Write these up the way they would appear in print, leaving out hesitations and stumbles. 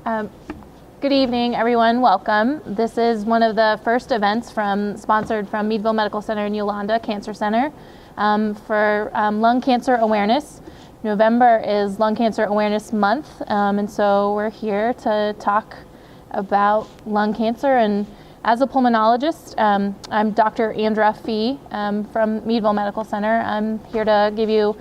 Um, Good evening, everyone. Welcome. This is one of the first events sponsored from Meadville Medical Center in Yolanda Cancer Center for lung cancer awareness. November is Lung Cancer Awareness Month, and so we're here to talk about lung cancer. And as a pulmonologist, I'm Dr. Andra Fee from Meadville Medical Center. I'm here to give you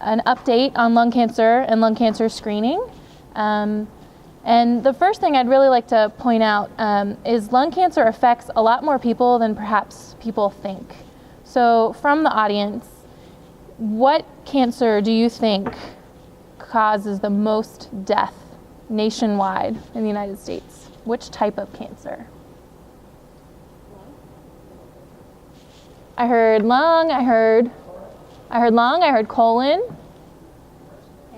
an update on lung cancer and lung cancer screening. And the first thing I'd really like to point out is lung cancer affects a lot more people than perhaps people think. So from the audience, what cancer do you think causes the most death nationwide in the United States? Which type of cancer? I heard lung, I heard colon,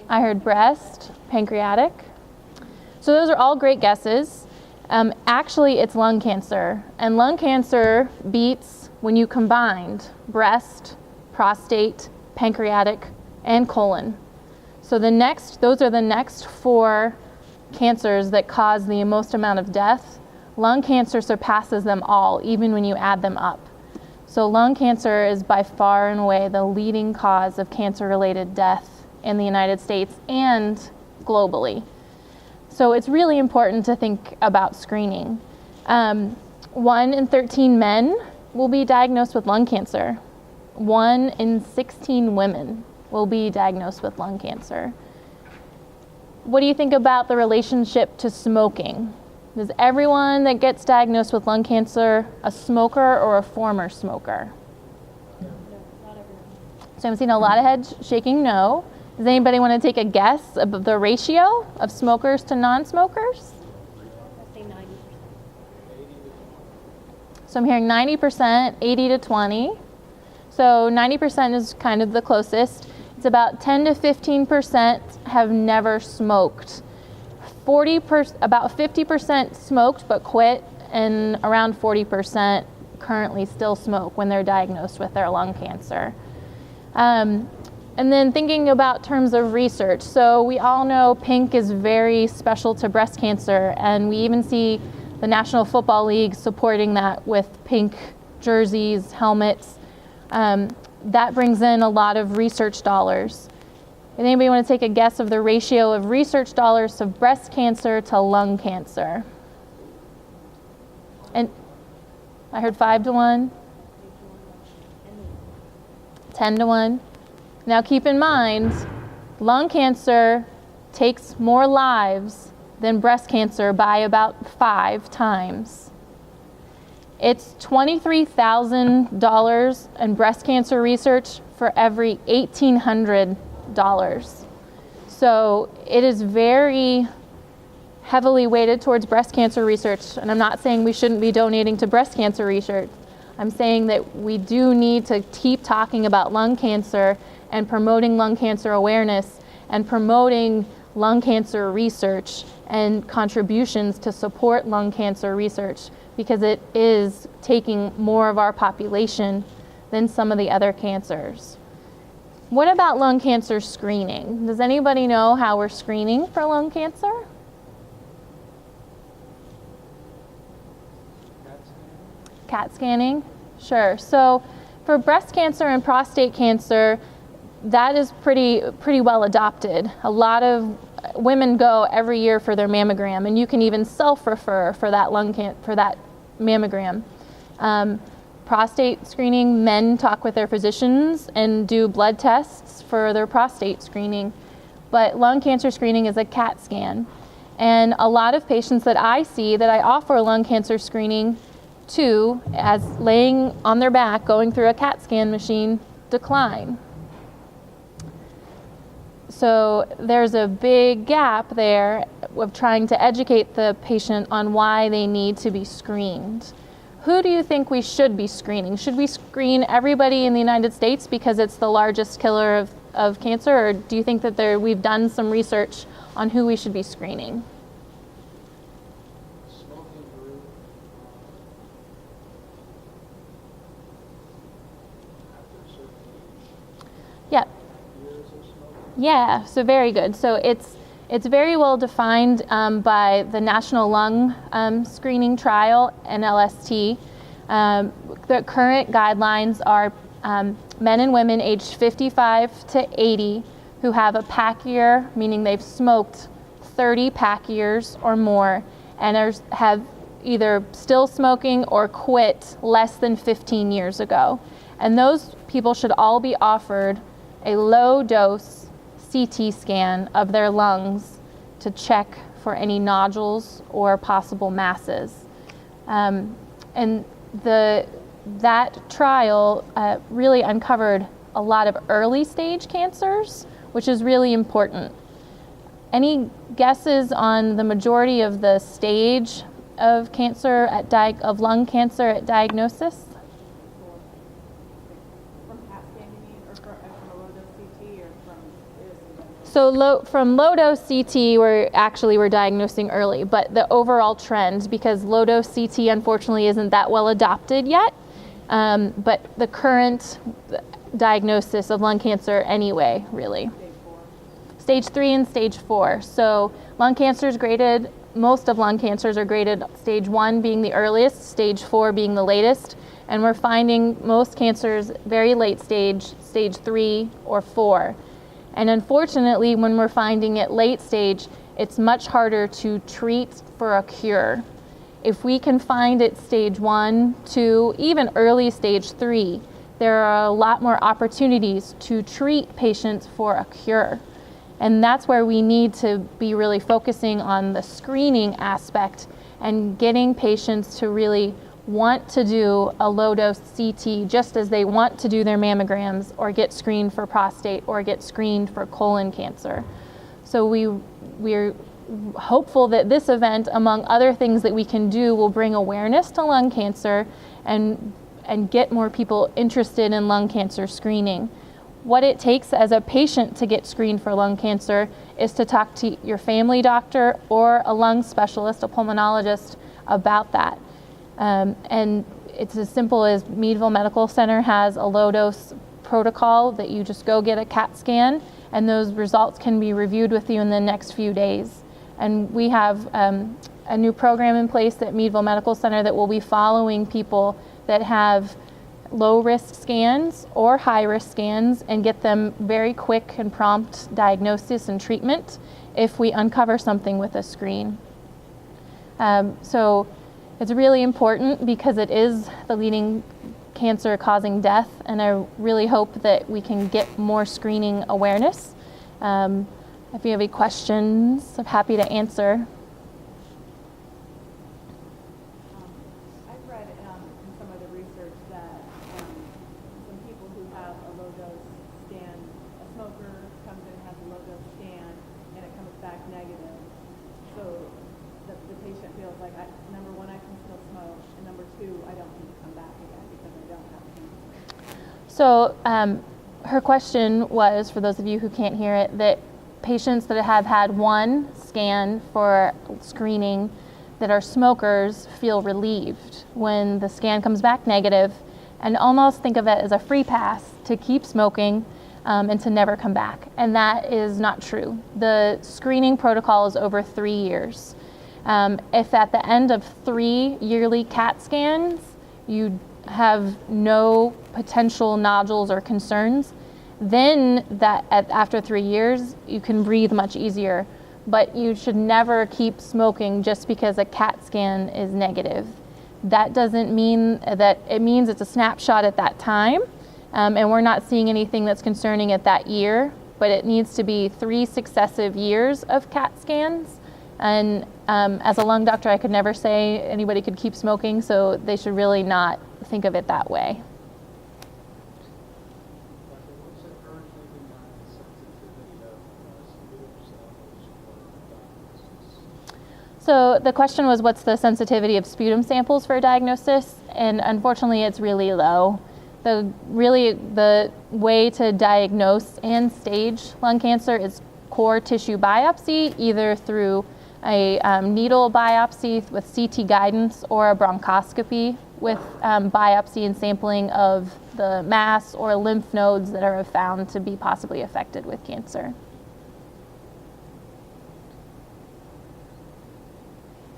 I heard breast, pancreatic. So those are all great guesses. Actually, it's lung cancer. And lung cancer beats when you combined breast, prostate, pancreatic, and colon. So those are the next four cancers that cause the most amount of death. Lung cancer surpasses them all, even when you add them up. So lung cancer is by far and away the leading cause of cancer-related death in the United States and globally. So it's really important to think about screening. 1 in 13 men will be diagnosed with lung cancer. 1 in 16 women will be diagnosed with lung cancer. What do you think about the relationship to smoking? Is everyone that gets diagnosed with lung cancer a smoker or a former smoker? No, not everyone. So I'm seeing a lot of heads shaking no. Does anybody want to take a guess of the ratio of smokers to non-smokers? I'd say 90%. So I'm hearing 90%, 80 to 20. So 90% is kind of the closest. It's about 10 to 15% have never smoked. About 50% smoked but quit, and around 40% currently still smoke when they're diagnosed with their lung cancer. And then thinking about terms of research. So we all know pink is very special to breast cancer, and we even see the National Football League supporting that with pink jerseys, helmets. That brings in a lot of research dollars. Does anybody want to take a guess of the ratio of research dollars of breast cancer to lung cancer? And I heard 5 to 1, 10 to 1. Now keep in mind, lung cancer takes more lives than breast cancer by about 5 times. It's $23,000 in breast cancer research for every $1,800. So it is very heavily weighted towards breast cancer research. And I'm not saying we shouldn't be donating to breast cancer research. I'm saying that we do need to keep talking about lung cancer and promoting lung cancer awareness and promoting lung cancer research and contributions to support lung cancer research, because it is taking more of our population than some of the other cancers. What about lung cancer screening? Does anybody know how we're screening for lung cancer? CAT scanning? Sure. So for breast cancer and prostate cancer, that is pretty well adopted. A lot of women go every year for their mammogram, and you can even self-refer for that mammogram. Prostate screening, men talk with their physicians and do blood tests for their prostate screening. But lung cancer screening is a CAT scan. And a lot of patients that I see that I offer lung cancer screening to, as laying on their back going through a CAT scan machine, decline. So there's a big gap there of trying to educate the patient on why they need to be screened. Who do you think we should be screening? Should we screen everybody in the United States because it's the largest killer of cancer, or do you think that we've done some research on who we should be screening? Yeah. Yeah, so very good. So It's very well defined by the National Lung Screening Trial, NLST. The current guidelines are men and women aged 55 to 80 who have a pack year, meaning they've smoked 30 pack years or more, and have either still smoking or quit less than 15 years ago. And those people should all be offered a low dose CT scan of their lungs to check for any nodules or possible masses. And that trial really uncovered a lot of early stage cancers, which is really important. Any guesses on the majority of the stage of cancer of lung cancer at diagnosis? From CAT scan, you mean, or from a low-dose CT, or from So from low-dose CT, we're diagnosing early, but the overall trend, because low-dose CT unfortunately isn't that well adopted yet, but the current diagnosis of lung cancer anyway, really. Stage 3 and stage 4. So lung cancer is graded, most of lung cancers are graded stage 1 being the earliest, stage 4 being the latest, and we're finding most cancers very late stage 3 or 4. And unfortunately, when we're finding it late stage, it's much harder to treat for a cure. If we can find it stage 1, 2, even early stage 3, there are a lot more opportunities to treat patients for a cure. And that's where we need to be really focusing on the screening aspect and getting patients to really want to do a low-dose CT just as they want to do their mammograms or get screened for prostate or get screened for colon cancer. So we're hopeful that this event, among other things that we can do, will bring awareness to lung cancer and get more people interested in lung cancer screening. What it takes as a patient to get screened for lung cancer is to talk to your family doctor or a lung specialist, a pulmonologist, about that. And it's as simple as Meadville Medical Center has a low-dose protocol that you just go get a CAT scan, and those results can be reviewed with you in the next few days. And we have a new program in place at Meadville Medical Center that will be following people that have low-risk scans or high-risk scans and get them very quick and prompt diagnosis and treatment if we uncover something with a screen. So it's really important because it is the leading cancer causing death, and I really hope that we can get more screening awareness. If you have any questions, I'm happy to answer. I've read in some of the research that some people who have a low-dose scan, a smoker comes in and has a low-dose scan, and it comes back negative. So the patient feels like, number one, I can still smoke, and number two, I don't need to come back again because I don't have cancer. So her question was, for those of you who can't hear it, that patients that have had one scan for screening that are smokers feel relieved when the scan comes back negative, and almost think of it as a free pass to keep smoking and to never come back. And that is not true. The screening protocol is over 3 years. If at the end of 3 yearly CAT scans you have no potential nodules or concerns, then after 3 years you can breathe much easier. But you should never keep smoking just because a CAT scan is negative. That doesn't mean that, it means it's a snapshot at that time, and we're not seeing anything that's concerning at that year, but it needs to be 3 successive years of CAT scans. And as a lung doctor, I could never say anybody could keep smoking, so they should really not think of it that way. So the question was, what's the sensitivity of sputum samples for diagnosis? And unfortunately, it's really low. The way to diagnose and stage lung cancer is core tissue biopsy, either through a needle biopsy with CT guidance or a bronchoscopy with biopsy and sampling of the mass or lymph nodes that are found to be possibly affected with cancer.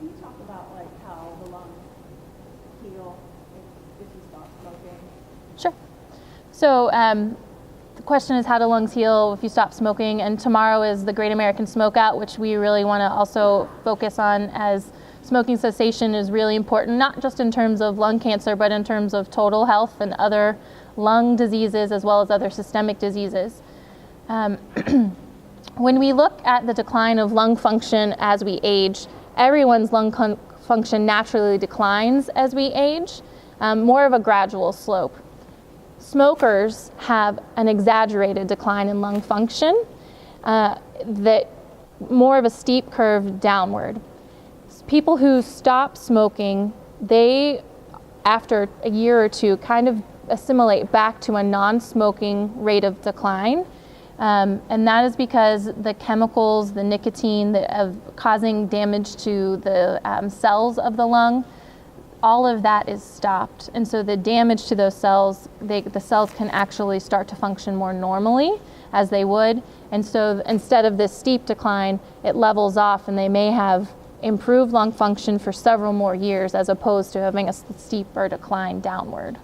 can you talk about like how the lungs heal if you stop smoking? Sure. So the question is how do lungs heal if you stop smoking? And tomorrow is the Great American Smokeout, which we really want to also focus on, as smoking cessation is really important, not just in terms of lung cancer, but in terms of total health and other lung diseases as well as other systemic diseases. When we look at the decline of lung function as we age, everyone's lung function naturally declines as we age, more of a gradual slope. Smokers have an exaggerated decline in lung function, that more of a steep curve downward. People who stop smoking, they, after a year or two, kind of assimilate back to a non-smoking rate of decline. And that is because the chemicals, the nicotine that are causing damage to the cells of the lung, all of that is stopped. And so the damage to those cells, the cells can actually start to function more normally as they would. And so instead of this steep decline, it levels off and they may have improved lung function for several more years as opposed to having a steeper decline downward.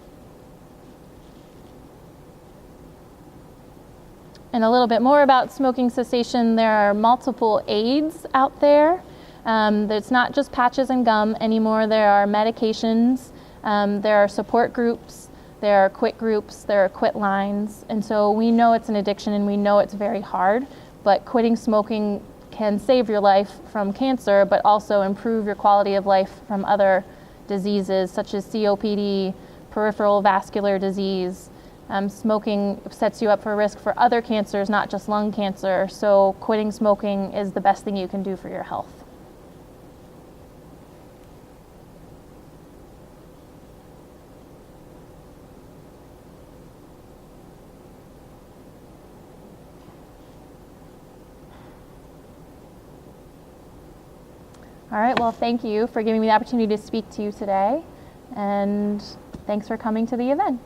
And a little bit more about smoking cessation, there are multiple aids out there. It's not just patches and gum anymore. There are medications, there are support groups, there are quit groups, there are quit lines. And so we know it's an addiction and we know it's very hard, but quitting smoking can save your life from cancer, but also improve your quality of life from other diseases such as COPD, peripheral vascular disease. Smoking sets you up for risk for other cancers, not just lung cancer. So quitting smoking is the best thing you can do for your health. All right, well, thank you for giving me the opportunity to speak to you today, and thanks for coming to the event.